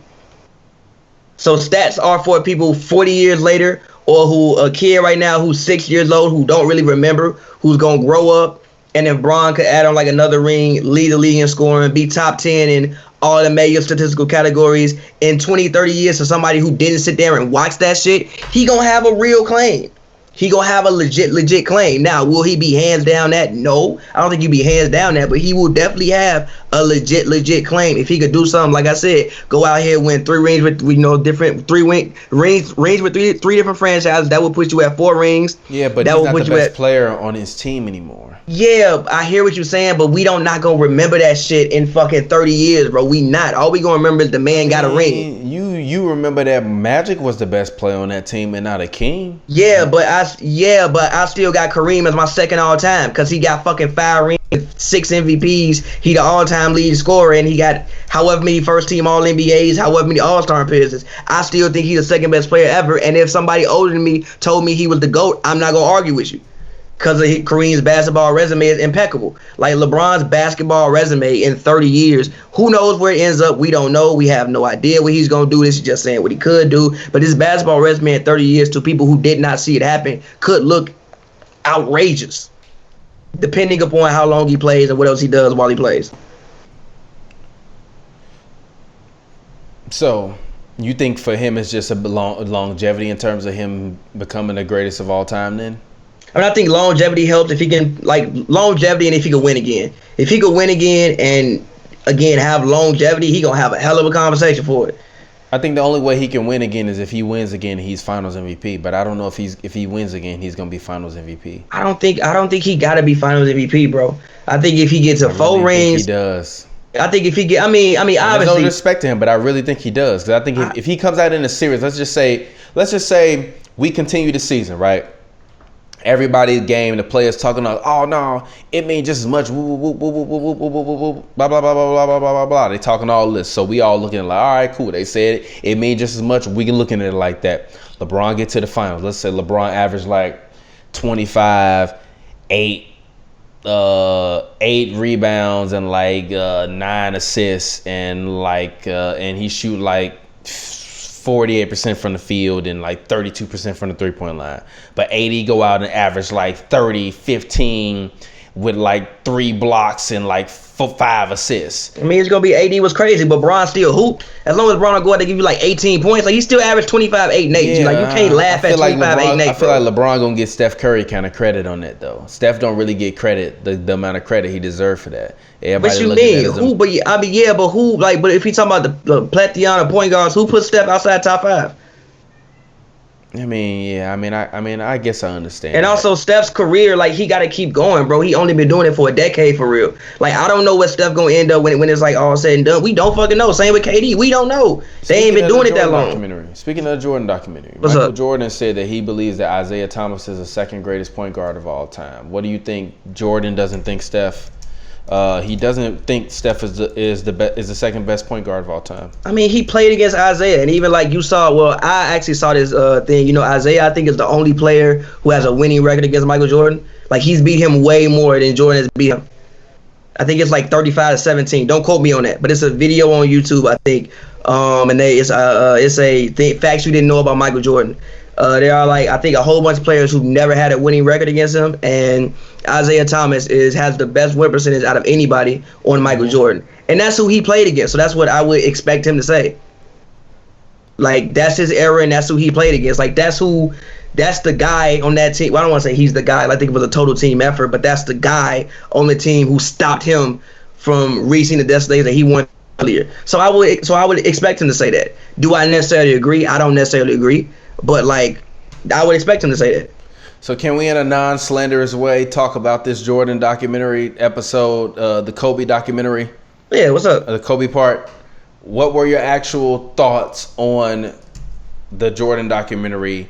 So stats are for people 40 years later, or who a kid right now who's 6 years old who don't really remember, who's gonna grow up, and if Bron could add on like another ring, lead the league in scoring, be top 10 in all the major statistical categories in 20, 30 years, to somebody who didn't sit there and watch that shit, he gonna have a real claim. He gonna have a legit claim. Now, will he be hands down that? No, I don't think he'll be hands down that, but he will definitely have a legit claim if he could do something. Like I said, go out here, win 3 rings with different 3 rings with three different franchises. That will put you at 4 rings. Yeah, but he's not the best player on his team anymore. Yeah, I hear what you're saying, but we not gonna remember that shit in fucking 30 years, bro. We not. All we gonna remember is the man got a ring. You remember that Magic was the best player on that team and not a King? Yeah, but I still got Kareem as my second all time because he got fucking 5 rings, 6 MVPs. He the all-time leading scorer, and he got however many first-team All-NBAs, however many All-Star appearances. I still think he's the second best player ever. And if somebody older than me told me he was the GOAT, I'm not gonna argue with you. Because Kareem's basketball resume is impeccable. Like LeBron's basketball resume in 30 years, who knows where it ends up? We don't know. We have no idea what he's going to do. This is just saying what he could do. But his basketball resume in 30 years to people who did not see it happen could look outrageous, depending upon how long he plays and what else he does while he plays. So you think for him it's just a longevity in terms of him becoming the greatest of all time then? I mean, I think longevity helps if he can, longevity, and if he could win again. If he could win again and, again, have longevity, he going to have a hell of a conversation for it. I think the only way he can win again is if he wins again and he's Finals MVP. But I don't know if he wins again, he's going to be Finals MVP. I don't think he got to be Finals MVP, bro. I think if he gets a 4 rings. He does. I think if he get, I mean, obviously. There's no respect to him, but I really think he does. Because I think if he comes out in a series, let's just say we continue the season, right? Everybody's game, the players talking about, oh no, it means just as much, woo, woo, woo, woo, woo, woo, woo, woo, woo, blah, blah, blah, blah, blah, blah, blah, blah. They talking all this. So we all looking like, all right, cool. They said it means just as much. We can look at it like that. LeBron get to the finals. Let's say LeBron averaged like 25, 8 rebounds and like 9 assists and like and he shoot like 48% from the field and like 32% from the 3-point line. But AD go out and average like 30, 15 with like 3 blocks and like 5 assists. I mean, it's gonna be AD was crazy, but Bron still hooped. As long as Bron go out, they give you like 18 points. Like he still averaged 25, 8, and 8. Yeah, like you can't laugh at 25, 8, and 8. I feel like LeBron gonna get Steph Curry kind of credit on that though. Steph don't really get credit the amount of credit he deserved for that. Everybody what you mean? Who? But who? Like, but if he talking about the Platiana point guards, who put Steph outside top 5? I mean, I guess I understand. And that. also Steph's career, like he got to keep going, bro. He only been doing it for a decade for real. Like I don't know what Steph gonna end up when it's like all said and done. We don't fucking know. Same with KD. We don't know. They ain't been doing it that long. Speaking of the Jordan documentary, What's Michael up? Jordan said that he believes that Isaiah Thomas is the second greatest point guard of all time. What do you think? Jordan doesn't think Steph. He doesn't think Steph is the second best point guard of all time. I mean, he played against Isaiah, and even like you saw. Well, I actually saw this thing. You know, Isaiah, I think, is the only player who has a winning record against Michael Jordan. Like he's beat him way more than Jordan has beat him. I think it's like 35-17. Don't quote me on that, but it's a video on YouTube, I think. And it's a facts you didn't know about Michael Jordan. There are like I think a whole bunch of players who never had a winning record against him, and Isaiah Thomas has the best win percentage out of anybody on Michael Jordan, and that's who he played against. So that's what I would expect him to say. Like that's his era, and that's who he played against. Like that's the guy on that team. Well, I don't want to say he's the guy. I think it was a total team effort, but that's the guy on the team who stopped him from reaching the destination that he wanted earlier. So I would expect him to say that. Do I necessarily agree? I don't necessarily agree. But like, I would expect him to say that. So can we, in a non-slanderous way, talk about this Jordan documentary episode, the Kobe documentary? Yeah, what's up? The Kobe part. What were your actual thoughts on the Jordan documentary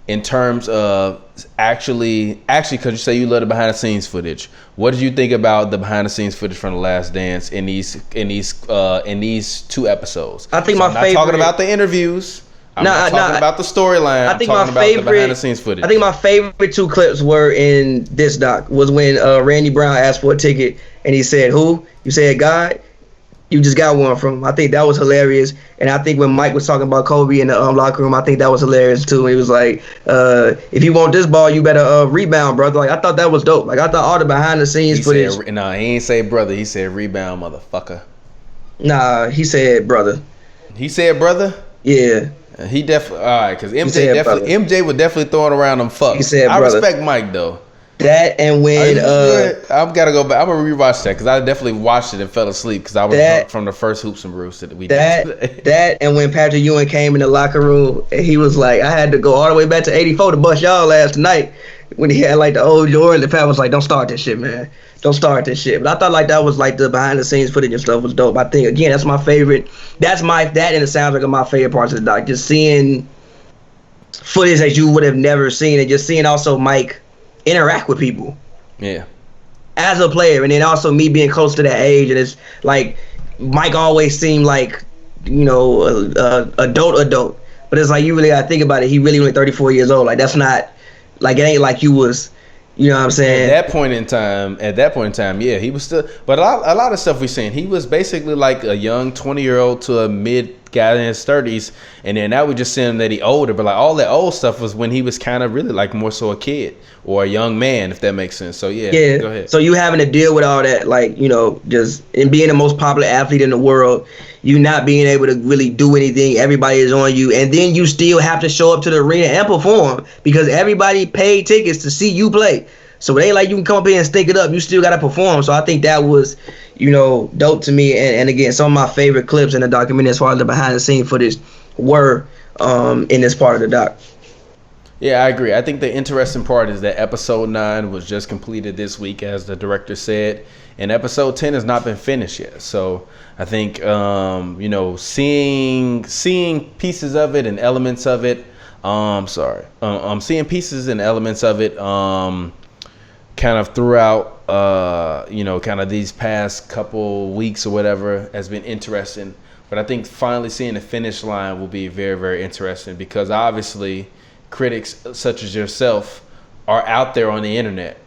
in terms of actually, because you say you love the behind-the-scenes footage. What did you think about the behind-the-scenes footage from The Last Dance in these 2 episodes? I think I'm not talking about the interviews. I'm not talking about the storyline. I'm talking about the behind-the-scenes footage. I think my favorite 2 clips were in this doc. Was when Randy Brown asked for a ticket and he said, "Who?" You said, "God." You just got one from him. I think that was hilarious. And I think when Mike was talking about Kobe in the locker room, I think that was hilarious too. He was like, "If you want this ball, you better rebound, brother." Like I thought that was dope. Like I thought all the behind-the-scenes footage. He ain't say brother. He said rebound, motherfucker. Nah, he said brother. He said brother. Yeah. He definitely because MJ was definitely throwing around them fucks. He said, I respect Mike though. That and when I've got to go back. I'm gonna rewatch that because I definitely watched it and fell asleep because I was drunk from the first HoopsNBrews that we did today. That and when Patrick Ewing came in the locker room and he was like, "I had to go all the way back to '84 to bust y'all last night." When he had like the old Jordan, the Pat was like, "Don't start this shit, man. Don't start this shit." But I thought like that was like the behind the scenes footage and stuff was dope. I think again that's my favorite. That and the soundtrack of my favorite parts of the doc. Just seeing footage that you would have never seen and just seeing also Mike interact with people. Yeah. As a player, and then also me being close to that age, and it's like Mike always seemed like, you know, adult, but it's like you really gotta think about it. He really only 34 years old. Like that's not like it ain't like you was. You know what I'm saying? At that point in time, yeah, he was still. But a lot of stuff we seen, he was basically like a young 20-year-old to a mid guy in his 30s, and then now we just seeing that he older. But like all that old stuff was when he was kind of really like more so a kid or a young man, if that makes sense. So yeah, go ahead. So you having to deal with all that, like, you know, just in being the most popular athlete in the world, you not being able to really do anything. Everybody is on you, and then you still have to show up to the arena and perform because everybody paid tickets to see you play. So it ain't like you can come up here and stink it up. You still got to perform. So I think that was, you know, dope to me. And again, some of my favorite clips in the documentary as far as the behind the scene footage were in this part of the doc. Yeah, I agree. I think the interesting part is that episode 9 was just completed this week, as the director said, and episode 10 has not been finished yet. So I think, you know, seeing pieces of it and elements of it, seeing pieces and elements of it, kind of throughout, you know, kind of these past couple weeks or whatever has been interesting. But I think finally seeing the finish line will be very, very interesting because obviously critics such as yourself are out there on the internet.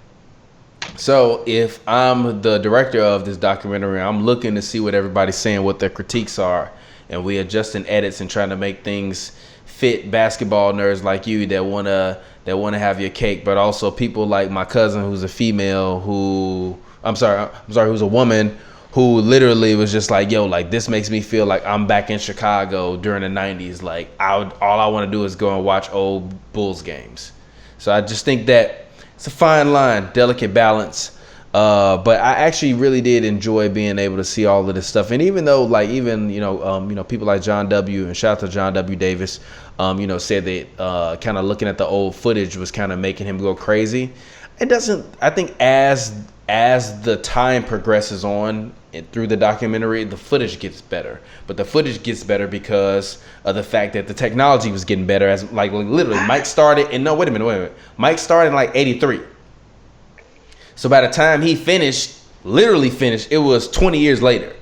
So if I'm the director of this documentary, I'm looking to see what everybody's saying, what their critiques are. and we adjusting edits and trying to make things fit basketball nerds like you that wanna have your cake, but also people like my cousin who's a female who's a woman who literally was just like, yo, like this makes me feel like I'm back in Chicago during the 90s. Like all I want to do is go and watch old Bulls games. So I just think that it's a fine line, delicate balance. But I actually really did enjoy being able to see all of this stuff. And even though people like John W. and shout out to John W. Davis, said that kind of looking at the old footage was kind of making him go crazy. It doesn't. I think as the time progresses on through the documentary, the footage gets better. But the footage gets better because of the fact that the technology was getting better. As like literally, Mike started. And no, wait a minute. Mike started in like '83. So by the time he literally finished, it was 20 years later.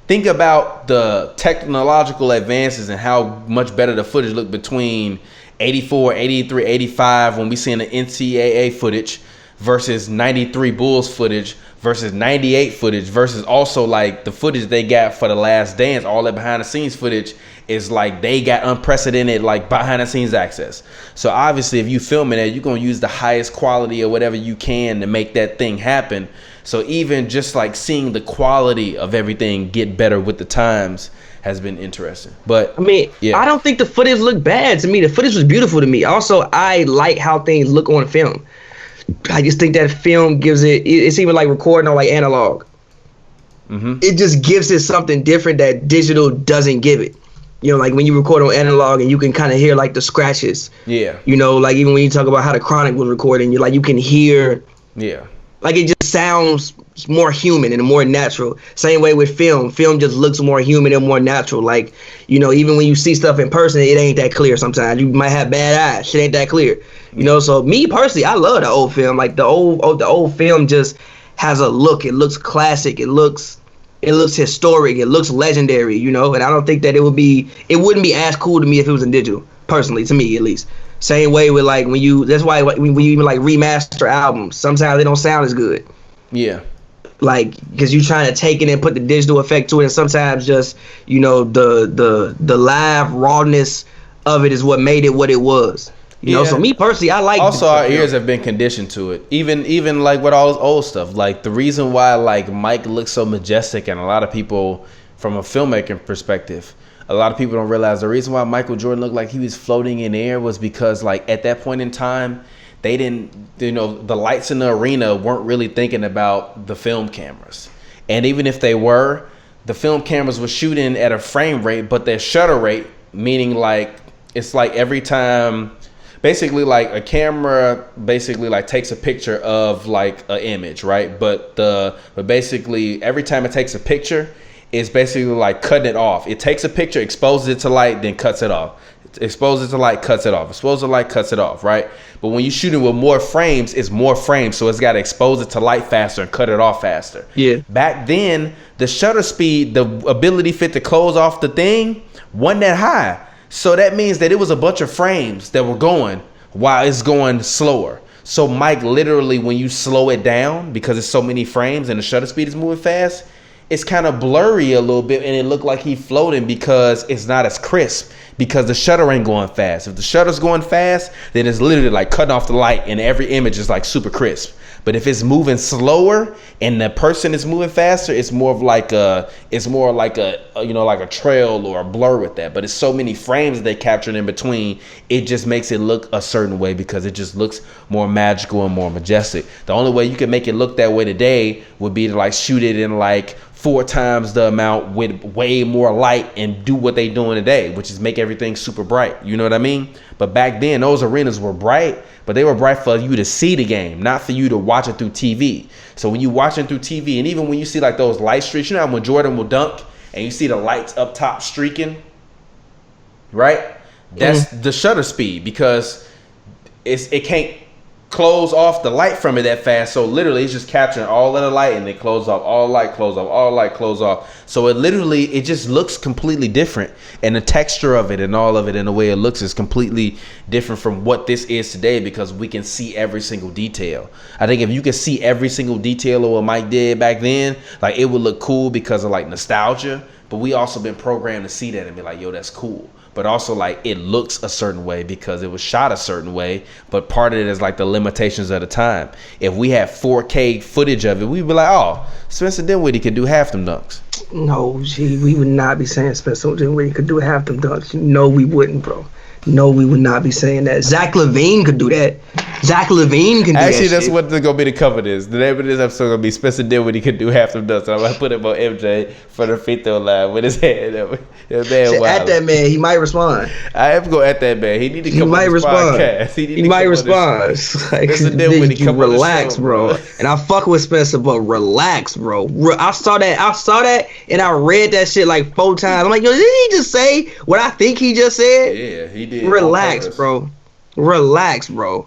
Think about the technological advances and how much better the footage looked between 84, 83, 85 when we seen the NCAA footage versus 93 Bulls footage versus 98 footage versus also like the footage they got for The Last Dance. All that behind the scenes footage is like they got unprecedented like behind the scenes access. So obviously if you filming it, you're going to use the highest quality or whatever you can to make that thing happen. So even just like seeing the quality of everything get better with the times has been interesting. But I mean, yeah. I don't think the footage looked bad to me. The footage was beautiful to me. Also, I like how things look on film. I just think that film gives it's even like recording on like analog. Mm-hmm. It just gives it something different that digital doesn't give it. You know, like when you record on analog and you can kind of hear like the scratches. Yeah. You know, like even when you talk about how the Chronic was recording, you can hear. Yeah. Like it just sounds more human and more natural. Same way with film. Film just looks more human and more natural. Like, even when you see stuff in person, it ain't that clear sometimes. You might have bad eyes. Shit ain't that clear. So me personally, I love the old film. Like the old film just has a look. It looks classic. It looks historic. It looks legendary, and I don't think that it wouldn't be as cool to me if it was in digital, personally, to me at least. Same way with like that's why when you even like remaster albums, sometimes they don't sound as good. Yeah. Like, because you're trying to take it and put the digital effect to it, and sometimes just, the live rawness of it is what made it what it was. You know, so me personally, I like. Also, our ears have been conditioned to it. Even like with all this old stuff. Like the reason why like Mike looks so majestic, and a lot of people from a filmmaking perspective, a lot of people don't realize the reason why Michael Jordan looked like he was floating in air was because like at that point in time, they didn't, the lights in the arena weren't really thinking about the film cameras. And even if they were, the film cameras were shooting at a frame rate, but their shutter rate, meaning like it's like every time. Basically, like a camera basically like takes a picture of like an image, right? But basically every time it takes a picture, it's basically like cutting it off. It takes a picture, exposes it to light, then cuts it off. Exposes it to light, cuts it off. Exposes it to light, cuts it off, right? But when you're shooting with more frames, it's more frames, so it's got to expose it to light faster and cut it off faster. Yeah. Back then, the shutter speed, the ability fit to close off the thing, wasn't that high. So that means that it was a bunch of frames that were going while it's going slower. So Mike, literally, when you slow it down, because it's so many frames and the shutter speed is moving fast, it's kind of blurry a little bit, and it looked like he floating because it's not as crisp, because the shutter ain't going fast. If the shutter's going fast, then it's literally like cutting off the light, and every image is like super crisp. But if it's moving slower and the person is moving faster, it's more like a trail or a blur with that. But it's so many frames they captured in between, it just makes it look a certain way because it just looks more magical and more majestic. The only way you can make it look that way today would be to like shoot it in like 4 times the amount with way more light and do what they doing today, which is make everything super bright. You know what I mean? But back then, those arenas were bright, but they were bright for you to see the game, not for you to watch it through TV. So when you watching through TV, and even when you see like those light streaks, you know how when Jordan will dunk and you see the lights up top streaking, right? That's the shutter speed, because it can't close off the light from it that fast. So literally it's just capturing all of the light and it close off, all light, close off, all light, close off. So it just looks completely different, and the texture of it and all of it and the way it looks is completely different from what this is today, because we can see every single detail. I think if you could see every single detail of what Mike did back then, like it would look cool because of like nostalgia. but we also been programmed to see that and be like, yo, that's cool. But also, like, it looks a certain way because it was shot a certain way. But part of it is, like, the limitations of the time. If we had 4K footage of it, we'd be like, oh, Spencer Dinwiddie could do half them dunks. No, G, we would not be saying Spencer Dinwiddie could do half them dunks. No, we wouldn't, bro. No, we would not be saying that. Zach LaVine could do that. Zach LaVine can do Actually, that. that's what going to be the cover is. The name of this episode going to be Spencer Dinwiddie could do half them dunks. And I'm going to put him on MJ for the free throw line with his hand up. At that man, he might respond. I am going at that man. He need to come on this podcast. He might respond. Like, Spencer Dinwiddie, come relax, show, bro. And I fuck with Spencer, but relax, bro. I saw that, and I read that shit like 4 times. I'm like, yo, did he just say what I think he just said? Yeah, he did. Relax, bro. Relax, bro.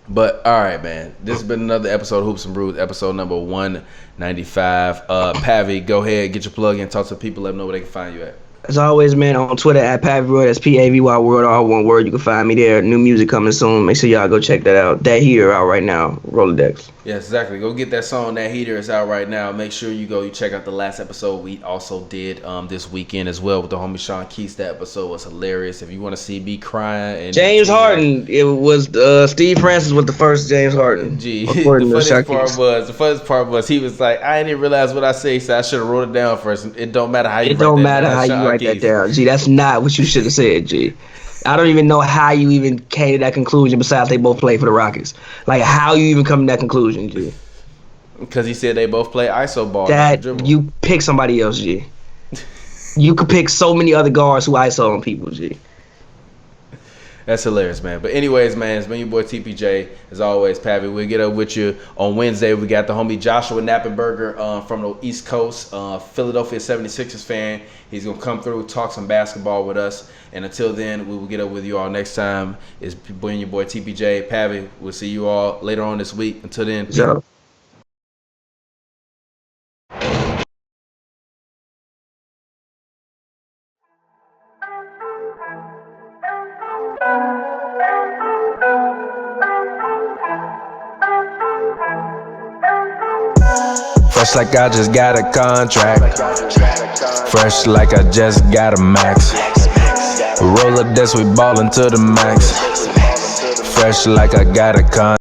But all right, man. This has been another episode of Hoops and Brews, episode number 195. Pavy, go ahead, get your plug in, talk to people, let them know where they can find you at. As always, man, on Twitter at Pavy World, that's Pavy World, all one word. You can find me there. New music coming soon. Make sure y'all go check that out. That Heater out right now. Rolodex. Yes, exactly. Go get that song. That Heater is out right now. Make sure you check out the last episode we also did this weekend as well with the homie Sean Keith. That episode was hilarious. If you want to see me crying and James Harden, it was Steve Francis was the first James Harden. Gee, the funniest part was he was like, I didn't realize what I say, so I should have wrote it down first. It don't matter how you write that down. Gee, that's not what you should have said, G. I don't even know how you even came to that conclusion besides they both play for the Rockets. Like, how you even come to that conclusion, G? Because he said they both play ISO ball. That you pick somebody else, G. You could pick so many other guards who ISO on people, G. That's hilarious, man. But anyways, man, it's been your boy TPJ. As always, Pavy, we'll get up with you on Wednesday. We got the homie Joshua Knappenberger from the East Coast, Philadelphia 76ers fan. He's going to come through, talk some basketball with us. And until then, we will get up with you all next time. It's been your boy TPJ. Pavy, we'll see you all later on this week. Until then, yeah. Fresh like I just got a contract. Fresh like I just got a max. Roller desk, we ballin' to the max. Fresh like I got a contract.